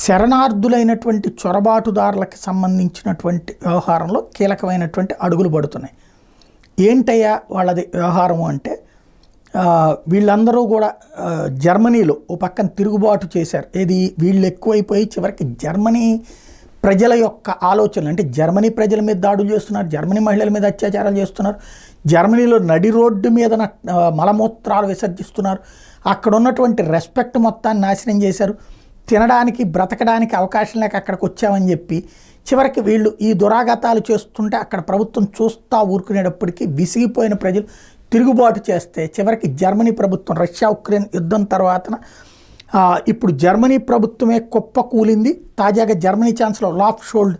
శరణార్థులైనటువంటి చొరబాటుదారులకు సంబంధించినటువంటి వ్యవహారంలో కీలకమైనటువంటి అడుగులు పడుతున్నాయి. ఏంటయ్యా వాళ్ళది వ్యవహారము అంటే, వీళ్ళందరూ కూడా జర్మనీలో ఓ పక్కన తిరుగుబాటు చేశారు. ఏది వీళ్ళు ఎక్కువైపోయి చివరికి జర్మనీ ప్రజల యొక్క ఆలోచనలు, అంటే జర్మనీ ప్రజల మీద దాడులు చేస్తున్నారు, జర్మనీ మహిళల మీద అత్యాచారాలు చేస్తున్నారు, జర్మనీలో నడి రోడ్డు మీద మలమూత్రాలు విసర్జిస్తున్నారు, అక్కడ ఉన్నటువంటి రెస్పెక్ట్ మొత్తాన్ని నాశనం చేశారు, తినడానికి బ్రతకడానికి అవకాశం లేక అక్కడికి వచ్చామని చెప్పి చివరికి వీళ్ళు ఈ దురాఘాతాలు చేస్తుంటే అక్కడ ప్రభుత్వం చూస్తూ ఊరుకునేటప్పటికీ విసిగిపోయిన ప్రజలు తిరుగుబాటు చేస్తే చివరికి జర్మనీ ప్రభుత్వం రష్యా ఉక్రెయిన్ యుద్ధం తర్వాతన ఇప్పుడు జర్మనీ ప్రభుత్వమే కుప్ప కూలింది. తాజాగా Germany chancellor Olaf Scholz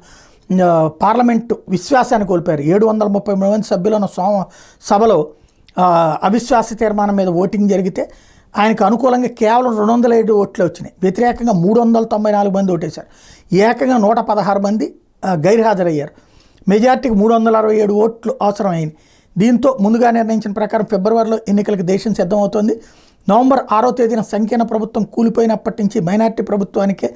parliament విశ్వాసాన్ని కోల్పోయారు. 733 మంది సభ్యులను సభలో అవిశ్వాస తీర్మానం మీద ఓటింగ్ జరిగితే ఆయనకు అనుకూలంగా కేవలం 207 ఓట్లే వచ్చినాయి. వ్యతిరేకంగా 394 మంది ఓటేశారు. ఏకంగా 116 మంది గైర్హాజరయ్యారు. మెజార్టీకి 367 ఓట్లు అవసరమైంది. దీంతో ముందుగా నిర్ణయించిన ప్రకారం ఫిబ్రవరిలో ఎన్నికలకు దేశం సిద్ధమవుతోంది. నవంబర్ 6వ తేదీన సంకీర్ణ ప్రభుత్వం కూలిపోయినప్పటి నుంచి మైనార్టీ ప్రభుత్వానికే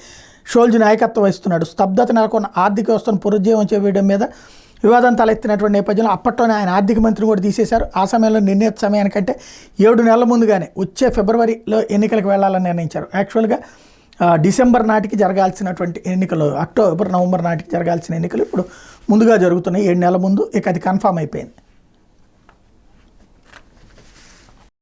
షోల్జ్ నాయకత్వం వహిస్తున్నాడు. స్తబ్దత నెలకొన్న ఆర్థిక వ్యవస్థను పునరుజ్జీవం చేయడం మీద వివాదం తలెత్తినటువంటి నేపథ్యంలో అప్పట్లోనే ఆయన ఆర్థిక మంత్రిని కూడా తీసేశారు. ఆ సమయంలో నిర్ణీత సమయానికంటే 7 నెలల ముందుగానే వచ్చే ఫిబ్రవరిలో ఎన్నికలకు వెళ్లాలని నిర్ణయించారు. యాక్చువల్గా డిసెంబర్ నాటికి జరగాల్సినటువంటి ఎన్నికలు, అక్టోబర్ నవంబర్ నాటికి జరగాల్సిన ఎన్నికలు ఇప్పుడు ముందుగా జరుగుతున్నాయి. 7 నెలల ముందు. ఇక అది కన్ఫామ్ అయిపోయింది.